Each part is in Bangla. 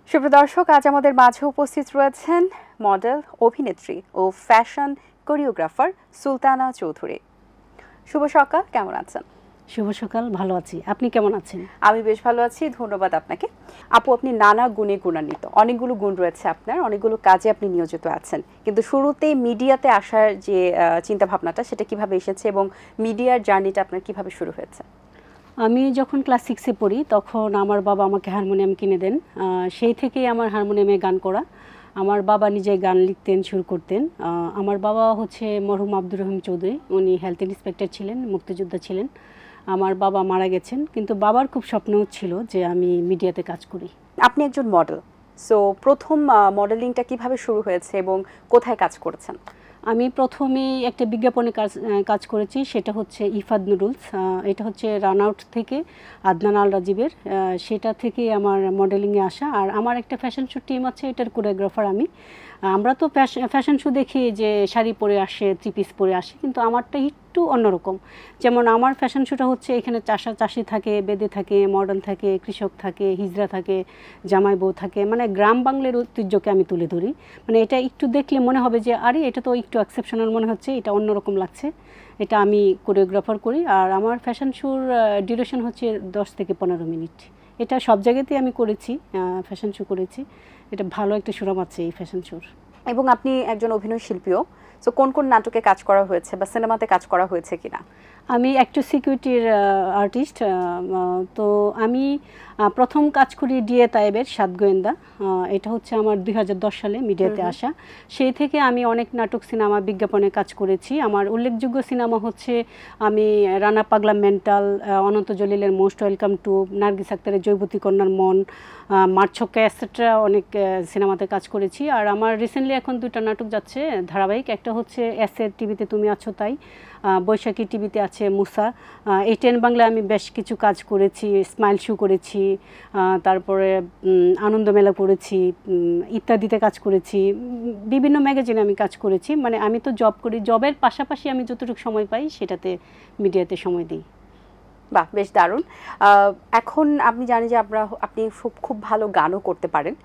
সুপ্রিয় দর্শক, আজ আমাদের মাঝে উপস্থিত রয়েছেন মডেল, অভিনেত্রী ও ফ্যাশন কোরিওগ্রাফার সুলতানা চৌধুরী। শুভ সকাল, কেমন আছেন? শুভ সকাল, ভালো আছি। আপনি কেমন আছেন? আমি বেশ ভালো আছি, ধন্যবাদ আপনাকে। আপু, আপনি নানা গুণে গুণান্বিত, অনেকগুলো গুণ রয়েছে আপনার, অনেকগুলো কাজে আপনি নিয়োজিত আছেন, কিন্তু শুরুতেই মিডিয়াতে আসার যে চিন্তা ভাবনাটা, সেটা কিভাবে এসেছে এবং মিডিয়ার জার্নিটা আপনার কিভাবে শুরু হয়েছে? আমি যখন ক্লাস 6-এ পড়ি তখন আমার বাবা আমাকে হারমোনিয়াম কিনে দেন। সেই থেকেই আমার হারমোনিয়ামে গান করা। আমার বাবা নিজে গান লিখতেন, সুর করতেন। আমার বাবা হচ্ছে মরহুম আব্দুর রহিম চৌধুরী, উনি হেলথ ইন্সপেক্টর ছিলেন, মুক্তিযোদ্ধা ছিলেন। আমার বাবা মারা গেছেন, কিন্তু বাবার খুব স্বপ্ন ছিল যে আমি মিডিয়াতে কাজ করি। আপনি একজন মডেল, সো প্রথম মডেলিংটা কিভাবে শুরু হয়েছে এবং কোথায় কাজ করেছেন? আমি প্রথমেই একটা বিজ্ঞাপনে কাজ করেছি, সেটা হচ্ছে ইফাদ নুডলস। এটা হচ্ছে রানআউট থেকে আদনান আল রাজীবের, সেটা থেকে আমার মডেলিংয়ে আসা। আর আমার একটা ফ্যাশন শো টিম আছে, এটার কোরিওগ্রাফার আমি। আমরা তো ফ্যাশন শো দেখি যে শাড়ি পরে আসে, থ্রি পিস পরে আসে, কিন্তু আমারটা একটু অন্যরকম। যেমন আমার ফ্যাশন শোটা হচ্ছে এখানে চাষি থাকে, বেদে থাকে, মডার্ন থাকে, কৃষক থাকে, হিজড়া থাকে, জামাই বউ থাকে, মানে গ্রাম বাংলার ঐতিহ্যকে আমি তুলে ধরি। মানে এটা একটু দেখলে মনে হবে যে আরে এটা তো একটু এক্সেপশনাল মনে হচ্ছে, এটা অন্যরকম লাগছে। এটা আমি কোরিওগ্রাফার করি। আর আমার ফ্যাশন শোর ডিউরেশন হচ্ছে 10 থেকে 15 মিনিট। এটা সব জায়গাতেই আমি করেছি, ফ্যাশন শো করেছি। এটা ভালো একটা সুনাম আছে এই ফ্যাশন শোর। এবং আপনি একজন অভিনয় শিল্পীও, সো কোন কোন নাটকে কাজ করা হয়েছে বা সিনেমাতে কাজ করা হয়েছে কিনা? আমি অ্যাক্টর সিকিউরিটির আর্টিস্ট। তো আমি প্রথম কাজ করি ডিএ তায়েবের সাত গোয়েন্দা। এটা হচ্ছে আমার 2010 সালে মিডিয়াতে আসা। সেই থেকে আমি অনেক নাটক, সিনেমা, বিজ্ঞাপনে কাজ করেছি। আমার উল্লেখযোগ্য সিনেমা হচ্ছে আমি রানা পাগলা মেন্টাল, অনন্ত জলিলের মোস্ট ওয়েলকাম টু, নার্গিস আক্তারের জৈবতী কন্যার মন, মারছক্কা, এটসেট্রা অনেক সিনেমাতে কাজ করেছি। আর আমার রিসেন্টলি এখন 2টা নাটক যাচ্ছে ধারাবাহিক। একটা হচ্ছে এসএর টিভিতে তুমি আছো তাই, বৈশাখী টিভিতে আছে মুসা। ATN বাংলায় আমি বেশ কিছু কাজ করেছি, স্মাইল শো করেছি, তারপরে আনন্দ মেলা করেছি, ইত্যাদিতে কাজ করেছি, বিভিন্ন ম্যাগাজিনে আমি কাজ করেছি। মানে আমি তো জব করি, জবের পাশাপাশি আমি যতটুকু সময় পাই সেটাতে মিডিয়াতে সময় দিই। বাহ, বেশ দারুণ। এখন আমি জানি যে আপনি খুব ভালো গানও করতে পারেন,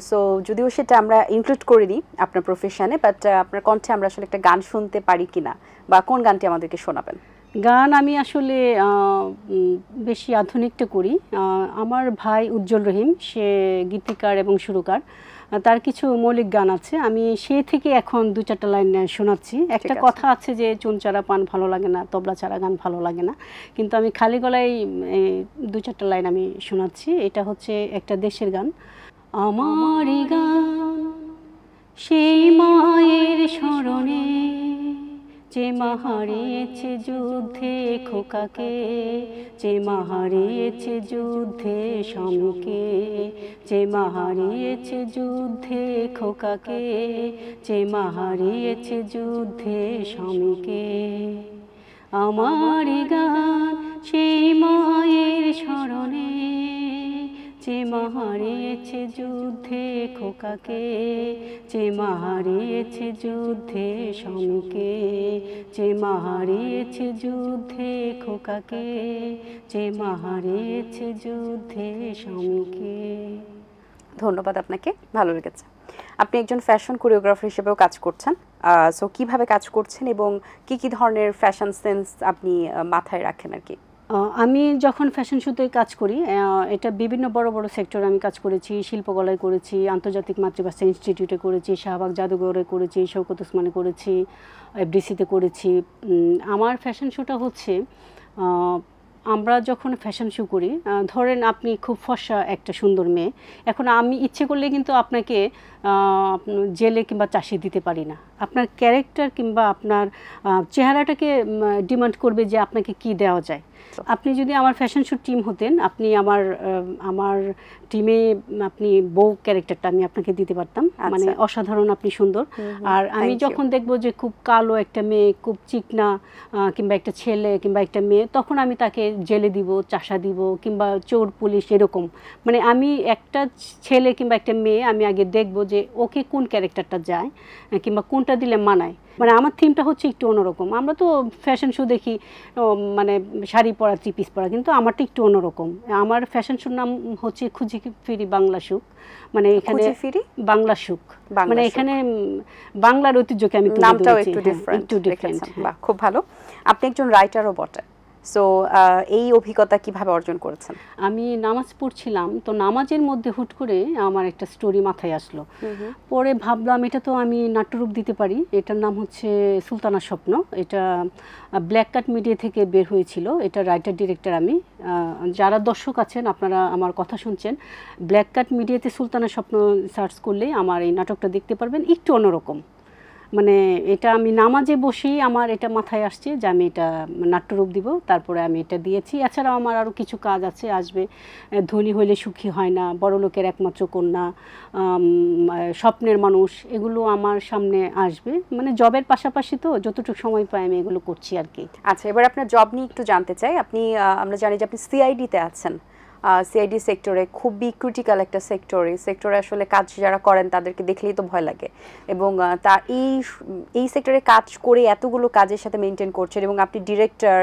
সো যদিও সেটা আমরা ইনক্লুড করিনি আপনার প্রফেশনে, বাট আপনার কণ্ঠে আমরা আসলে একটা গান শুনতে পারি কিনা, বা কোন গানটি আমাদেরকে শোনাবেন? গান আমি আসলে বেশি আধুনিকটা করি। আমার ভাই উজ্জ্বল রহিম, সে গীতিকার এবং সুরকার, তার কিছু মৌলিক গান আছে, আমি সেই থেকে এখন 2-4টা লাইন শোনাচ্ছি। একটা কথা আছে যে চুন চারা পান ভালো লাগে না, তবলা চারা গান ভালো লাগে না, কিন্তু আমি খালি গলায় 2-4টা লাইন আমি শোনাচ্ছি। এটা হচ্ছে একটা দেশের গান। আমার গান সেই মায়ের স্মরণে যে মা হারিয়েছে যুদ্ধে খোকাকে, যে মা হারিয়েছে যুদ্ধে স্বামীকে, যে মা হারিয়েছে যুদ্ধে খোকাকে, যে মা হারিয়েছে যুদ্ধে স্বামীকে। আমার গান সেই মায়ের স্মরণে যে মা হারিয়েছে যুদ্ধে খোকাকে, যে মা হারিয়েছে যুদ্ধে স্বামীকে, যে মা হারিয়েছে যুদ্ধে খোকাকে, যে মা হারিয়েছে যুদ্ধে স্বামীকে। ধন্যবাদ আপনাকে, ভালো লেগেছে। আপনি একজন ফ্যাশন কোরিওগ্রাফার হিসেবেও কাজ করছেন, সো কিভাবে কাজ করছেন এবং কি কি ধরনের ফ্যাশন সেন্স আপনি মাথায় রাখেন আর কি? আমি যখন ফ্যাশন শোতে কাজ করি, এটা বিভিন্ন বড় বড় সেক্টরে আমি কাজ করেছি। শিল্পকলায় করেছি, আন্তর্জাতিক মাতৃভাষা ইনস্টিটিউটে করেছি, শাহবাগ জাদুঘরে করেছি, শওকত ওসমানে করেছি, FDC-তে করেছি। আমার ফ্যাশন শোটা হচ্ছে, আমরা যখন ফ্যাশন শো করি, ধরেন আপনি খুব ফর্সা একটা সুন্দর মেয়ে, এখন আমি ইচ্ছে করলে কিন্তু আপনাকে জেলে কিংবা চাষে দিতে পারি না। আপনার ক্যারেক্টার কিংবা আপনার চেহারাটাকে ডিমান্ড করবে যে আপনাকে কি দেওয়া যায়। আপনি যদি আমার ফ্যাশন শো টিম হতেন, আপনি আমার টিমে আপনি বউ ক্যারেক্টারটা আমি আপনাকে দিতে পারতাম। মানে অসাধারণ আপনি সুন্দর। আর আমি যখন দেখব যে খুব কালো একটা মেয়ে, খুব চিকনা, কিংবা একটা ছেলে কিংবা একটা মেয়ে, তখন আমি তাকে জেলে দিব, চাষা দিব, কিংবা চোর পুলিশ এরকম। মানে আমি একটা ছেলে কিংবা একটা মেয়ে আমি আগে দেখব যে ওকে কোন ক্যারেক্টারটা যায়, কিংবা কোন থিমটা দিলে মানায়। মানে আমার থিমটা হচ্ছে একটু অন্যরকম। আমরা তো ফ্যাশন শো দেখি মানে শাড়ি পরা, 3 পিস পরা, কিন্তু আমারটা একটু অন্যরকম। আমার ফ্যাশন শোর নাম হচ্ছে খুঁজি ফিরি বাংলা সুখ। মানে এখানে বাংলা সুখ, মানে এখানে বাংলার ঐতিহ্যকে আমি তুলে ধরেছি। নামটাও একটু ডিফারেন্ট। বাহ, খুব ভালো। আপনি একজন রাইটারও বটে। সো এই অভিজ্ঞতা কিভাবে অর্জন করেছেন? আমি নামাজ পড়ছিলাম, তো নামাজের মধ্যে হুট করে আমার একটা স্টোরি মাথায় আসলো। পরে ভাবলাম এটা তো আমি নাট্যরূপ দিতে পারি। এটার নাম হচ্ছে সুলতানার স্বপ্ন। এটা ব্ল্যাক কাট মিডিয়া থেকে বের হয়েছিল। এটা রাইটার ডিরেক্টর আমি। যারা দর্শক আছেন, আপনারা আমার কথা শুনছেন, ব্ল্যাক কাট মিডিয়াতে সুলতানার স্বপ্ন সার্চ করলেই আমার এই নাটকটা দেখতে পারবেন। একটু অন্যরকম, মানে এটা আমি নামাজে বসেই আমার এটা মাথায় আসছে যে আমি এটা নাট্যরূপ দিব। তারপরে আমি এটা দিয়েছি। এছাড়াও আমার আরও কিছু কাজ আছে, আসবে। ধনী হইলে সুখী হয় না, বড় লোকের একমাত্র কন্যা, স্বপ্নের মানুষ, এগুলো আমার সামনে আসবে। মানে জবের পাশাপাশি তো যতটুকু সময় পাই আমি এগুলো করছি আর কি। আচ্ছা, এবার আপনার জব নিয়ে একটু জানতে চাই। আপনি আমরা জানি যে আপনি সিআইডিতে আছেন। সিআইডি সেক্টরে খুবই ক্রিটিক্যাল একটা সেক্টরে আসলে কাজ যারা করেন তাদেরকে দেখলেই তো ভয় লাগে। এবং তা এই সেক্টরে কাজ করে এতগুলো কাজের সাথে মেনটেন করছেন, এবং আপনি ডিরেক্টর,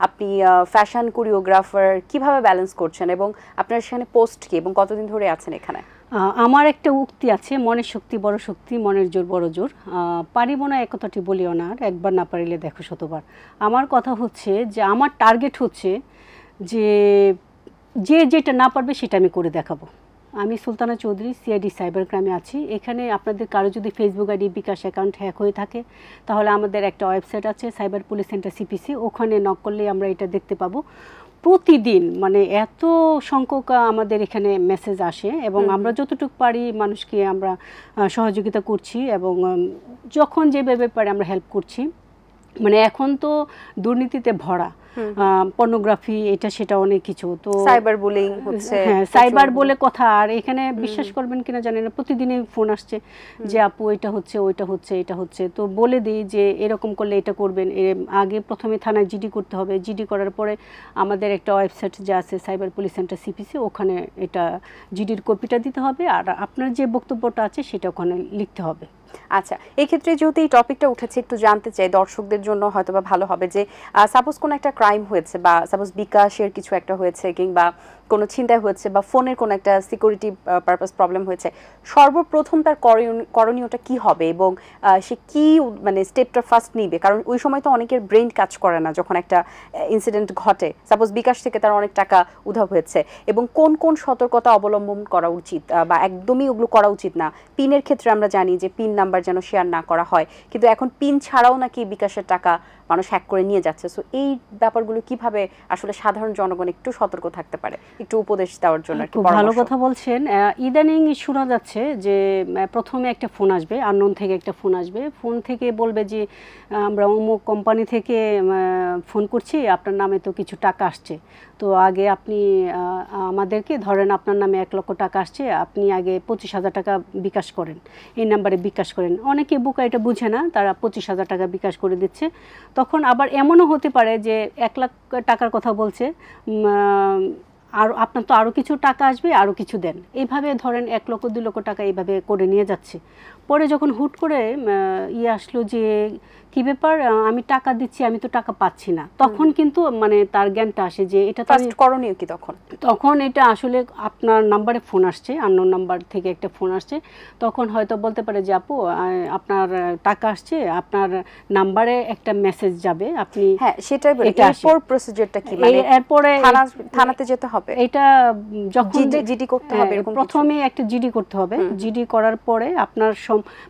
আপনি ফ্যাশন কোরিওগ্রাফার, কিভাবে ব্যালেন্স করছেন এবং আপনার সেখানে পোস্ট কি এবং কতদিন ধরে আছেন এখানে? আমার একটা উক্তি আছে, মনের শক্তি বড় শক্তি, মনের জোর বড় জোর। পারিব না এ কথাটি বলিও না, আর একবার না পারিলে দেখো শতবার। আমার কথা হচ্ছে যে আমার টার্গেট হচ্ছে যে যে যেটা না পারবে সেটা আমি করে দেখাবো। আমি সুলতানা চৌধুরী, সিআইডি সাইবার ক্রাইমে আছি। এখানে আপনাদের কারো যদি ফেসবুক আইডি, বিকাশ অ্যাকাউন্ট হ্যাক হয়ে থাকে, তাহলে আমাদের একটা ওয়েবসাইট আছে, সাইবার পুলিশ সেন্টার সিপিসি, ওখানে নক করলে আমরা এটা দেখতে পাবো। প্রতিদিন মানে এত সংখ্যক আমাদের এখানে মেসেজ আসে, এবং আমরা যতটুকু পারি মানুষকে আমরা সহযোগিতা করছি, এবং যখন যেভাবে পারি আমরা হেল্প করছি। মানে এখন তো দুর্নীতিতে ভরা, পর্নোগ্রাফি, এটা সেটা অনেক কিছু। তো সাইবার বুলিং হচ্ছে, হ্যাঁ, সাইবার বলে কথা। আর এখানে বিশ্বাস করবেন কিনা জানি না, প্রতিদিনই ফোন আসছে যে আপু এটা হচ্ছে, ওইটা হচ্ছে, এটা হচ্ছে। তো বলে দিই যে এরকম করলে এটা করবেন। আগে প্রথমে থানায় জিডি করতে হবে। জিডি করার পরে আমাদের একটা ওয়েবসাইট যা আছে, সাইবার পুলিশ সেন্টার সিপিসি, ওখানে এটা জিডির কপিটা দিতে হবে, আর আপনার যে বক্তব্যটা আছে সেটা ওখানে লিখতে হবে। আচ্ছা, এই ক্ষেত্রে যেহেতু এই টপিকটা উঠেছে, একটু জানতে চাই, দর্শকদের জন্য হয়তো বা ভালো হবে যে সাপোজ কোনো একটা ক্রাইম হয়েছে, বা সাপোজ বিকাশের কিছু একটা হয়েছে, কিংবা কোনো ছিনতাই হয়েছে, বা ফোনের কোনো একটা সিকিউরিটি পারপাস প্রবলেম হয়েছে, সর্বপ্রথম তার করণীয়টা কি হবে, এবং সে কি মানে স্টেপটা ফার্স্ট নিবে? কারণ ওই সময় তো অনেকের ব্রেন কাজ করে না যখন একটা ইনসিডেন্ট ঘটে। সাপোজ বিকাশ থেকে তার অনেক টাকা উধাও হয়েছে, এবং কোন কোন সতর্কতা অবলম্বন করা উচিত বা একদমই ওগুলো করা উচিত না। পিনের ক্ষেত্রে আমরা জানি যে পিন নাম্বার যেন শেয়ার না করা হয়, কিন্তু এখন পিন ছাড়াও নাকি বিকাশের টাকা মানুষ হ্যাক করে নিয়ে যাচ্ছে। সো এই ব্যাপারগুলো কিভাবে আসলে সাধারণ জনগণ একটু সতর্ক থাকতে পারে, একটু উপদেশ দেওয়ার জন্য। খুব ভালো কথা বলছেন। ইদানিং শোনা যাচ্ছে যে প্রথমে একটা ফোন আসবে, আননোন থেকে একটা ফোন আসবে। ফোন থেকে বলবে যে আমরা অমুক কোম্পানি থেকে ফোন করছি, আপনার নামে তো কিছু টাকা আসছে, তো আগে আপনি আমাদেরকে ধরেন আপনার নামে 1 লক্ষ টাকা আসছে, আপনি আগে 25,000 টাকা বিকাশ করেন, এই নাম্বারে বিকাশ করেন। অনেকে বোকা, এটা বুঝে না, তারা 25,000 টাকা বিকাশ করে দিচ্ছে। তখন আবার এমনও হতে পারে যে 1 লাখ টাকার কথা বলছে, আর আপনার তো আরও কিছু টাকা আসবে, আরও কিছু দেন, এইভাবে ধরেন 1 লক্ষ 2 লক্ষ টাকা এইভাবে করে নিয়ে যাচ্ছে। পরে যখন হুট করে আসলো যে কি ব্যাপার, আমি টাকা দিচ্ছি, আমি তো টাকা পাচ্ছি না, তখন কিন্তু মানে তার জ্ঞানটা আসে যে এটা তো করণীয় কি। তখন এটা আসলে আপনার নাম্বারে ফোন আসছে, আননোন নাম্বার থেকে একটা ফোন আসছে। তখন হয়তো বলতে পারে যে আপু আপনার টাকা আসছে, আপনার নাম্বারে একটা মেসেজ যাবে, আপনি হ্যাঁ সেটাই বলি। এরপর প্রসিজারটা কি, মানে এরপরে থানাতে যেতে হবে, এটা যখন জিডি করতে হবে, এরকম প্রথমে একটা জিডি করতে হবে। জিডি করার পরে আপনার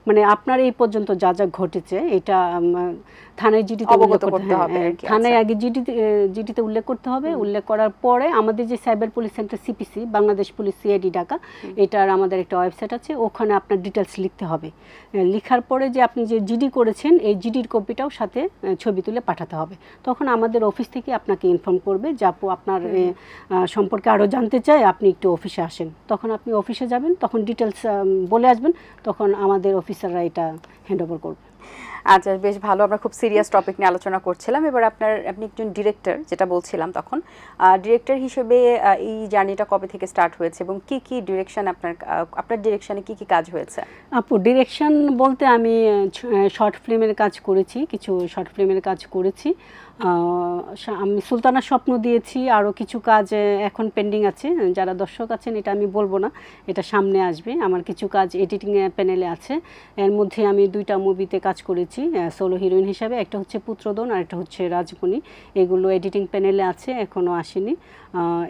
মানে আপনার এই পর্যন্ত যা যা ঘটেছে এটা থানায় জিডিতে উল্লেখ করতে হবে। থানায় আগে জিডিতে উল্লেখ করতে হবে। উল্লেখ করার পরে আমাদের যে cyber police centre CPC, Bangladesh police CID Dhaka, এটার আমাদের একটা ওয়েবসাইট আছে, ওখানে আপনার ডিটেলস লিখতে হবে। লেখার পরে যে আপনি যে জিডি করেছেন, এই জিডির কপিটাও সাথে ছবি তুলে পাঠাতে হবে। তখন আমাদের অফিস থেকে আপনাকে ইনফর্ম করবে যে আপু আপনার সম্পর্কে আরও জানতে চাই, আপনি একটু অফিসে আসেন। তখন আপনি অফিসে যাবেন, তখন ডিটেলস বলে আসবেন, তখন আমাদের অফিসাররা এটা হ্যান্ড ওভার করবে। আচ্ছা, বেশ ভালো। আমরা খুব সিরিয়াস টপিক নিয়ে আলোচনা করছিলাম। এবার আপনি একজন ডিরেক্টর, যেটা বলছিলাম তখন, ডিরেক্টর হিসেবে এই জার্নিটা কবে থেকে স্টার্ট হয়েছে এবং কি কি ডিরেকশন আপনার ডিরেকশনে কি কি কাজ হয়েছে? আপু, ডিরেকশন বলতে আমি শর্ট ফিল্মের কাজ করেছি, কিছু শর্ট ফিল্মের কাজ করেছি। আমি সুলতানার স্বপ্ন দিয়েছি, আরও কিছু কাজ এখন পেন্ডিং আছে। যারা দর্শক আছেন এটা আমি বলবো না, এটা সামনে আসবে। আমার কিছু কাজ এডিটিং প্যানেলে আছে। এর মধ্যে আমি 2টা মুভিতে কাজ করেছি সোলো হিরোইন হিসাবে, একটা হচ্ছে পুত্রদন আর একটা হচ্ছে রাজমণি। এগুলো এডিটিং প্যানেলে আছে, এখনও আসেনি।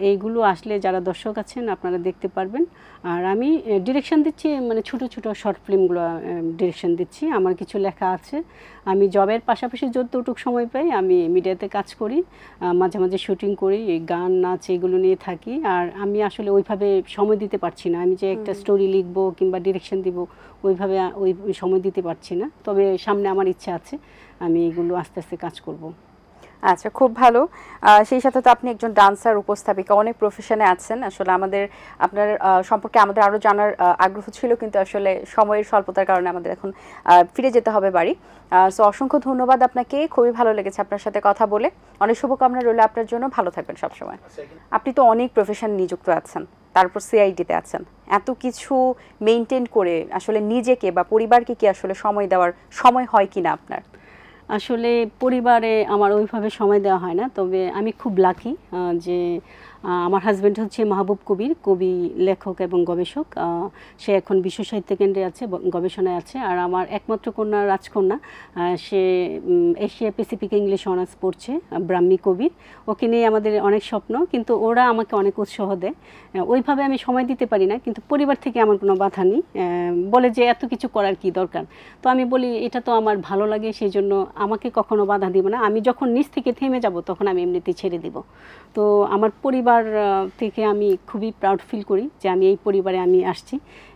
এইগুলো আসলে যারা দর্শক আছেন আপনারা দেখতে পারবেন। আর আমি ডিরেকশন দিচ্ছি, মানে ছোটো ছোটো শর্ট ফিল্মগুলো ডিরেকশন দিচ্ছি। আমার কিছু লেখা আছে। আমি জবের পাশাপাশি যতটুকু সময় পাই আমি মিডিয়াতে কাজ করি, মাঝে মাঝে শুটিং করি, গান নাচ এগুলো নিয়ে থাকি। আর আমি আসলে ওইভাবে সময় দিতে পারছি না, আমি যে একটা স্টোরি লিখবো কিংবা ডিরেকশন দিব ওইভাবে ওই সময় দিতে পারছি না। তবে সামনে আমার ইচ্ছা আছে, আমি এগুলো আস্তে আস্তে কাজ করব। আচ্ছা, খুব ভালো। সেই সাথে তো আপনি একজন ডান্সার, উপস্থাপিকা, অনেক প্রফেশনে আছেন। আসলে আপনার সম্পর্কে আমাদের আরও জানার আগ্রহ ছিল, কিন্তু আসলে সময়ের স্বল্পতার কারণে আমাদের এখন ফিরে যেতে হবে বাড়ি। সো অসংখ্য ধন্যবাদ আপনাকে, খুবই ভালো লেগেছে আপনার সাথে কথা বলে। অনেক শুভকামনা রইল আপনার জন্য, ভালো থাকবেন সবসময়। আপনি তো অনেক প্রফেশন নিযুক্ত আছেন, তারপর সিআইডিতে আছেন। এত কিছু মেনটেন করে আসলে নিজেকে বা পরিবারকে কি আসলে সময় দেওয়ার সময় হয় কিনা আপনার? আসলে পরিবারে আমার ওইভাবে সময় দেওয়া হয় না, তবে আমি খুব লাকি যে আমার হাজব্যান্ড হচ্ছে মাহবুব কবির, কবি, লেখক এবং গবেষক। সে এখন বিশ্ব সাহিত্য কেন্দ্রে আছে, গবেষণায় আছে। আর আমার একমাত্র কন্যা রাজকন্যা, সে এশিয়া প্যাসিফিক ইংলিশ অনার্স পড়ছে, ব্রাহ্মী কবির। ওকে নিয়ে আমাদের অনেক স্বপ্ন, কিন্তু ওরা আমাকে অনেক উৎসাহ দেয়। ওইভাবে আমি সময় দিতে পারি না, কিন্তু পরিবার থেকে আমার কোনো বাধা নেই। বলে যে এত কিছু করার কি দরকার, তো আমি বলি এটা তো আমার ভালো লাগে, সেই জন্য আমাকে কখনো বাধা দিব না। আমি যখন নিজ থেকে থেমে যাব তখন আমি এমনিতেই ছেড়ে দিব। তো আমার পরিবার থেকে আমি খুবই প্রাউড ফিল করি যে আমি এই পরিবারে আমি আসছি।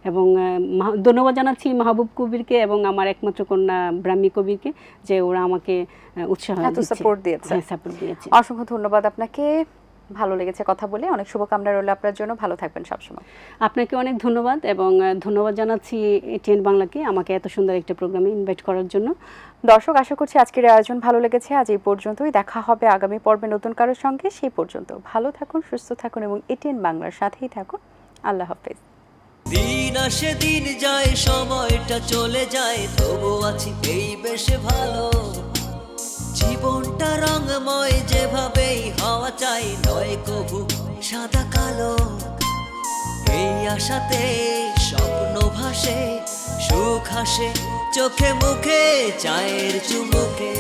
এবং ধন্যবাদ জানাচ্ছি মাহবুব কবিরকে এবং আমার একমাত্র কন্যা ব্রাহ্মী কবিরকে, যে ওরা আমাকে উৎসাহ সাপোর্ট দিয়েছে। সাপোর্ট দিয়েছে। অসংখ্য ধন্যবাদ আপনাকে, ভালো লেগেছে কথা বলে। অনেক শুভকামনা রইল আপনার জন্য, ভালো থাকবেন সবসময়। আপনাকে অনেক ধন্যবাদ, এবং ধন্যবাদ জানাচ্ছি এটিএন বাংলাকে আমাকে এত সুন্দর একটা প্রোগ্রামে ইনভাইট করার জন্য। দর্শক, আশা করছি আজকের আয়োজন ভালো লেগেছে। আজ এই পর্যন্তই, দেখা হবে আগামী পর্বে নতুন কারোর সঙ্গে। সেই পর্যন্ত ভালো থাকুন, সুস্থ থাকুন এবং এটিএন বাংলার সাথেই থাকুন। আল্লাহ হাফেজ। দিন আসে দিন যায়, সময়টা চলে যায়, তবু আছি এই বেশ ভালো। জীবনটা রঙময়, যেভাবেই হওয়া চাই, নয় কবু সাদা কালো। এই আশাতে স্বপ্ন ভাসে, সুখ হাসে চোখে মুখে, চায়ের চুমুকে।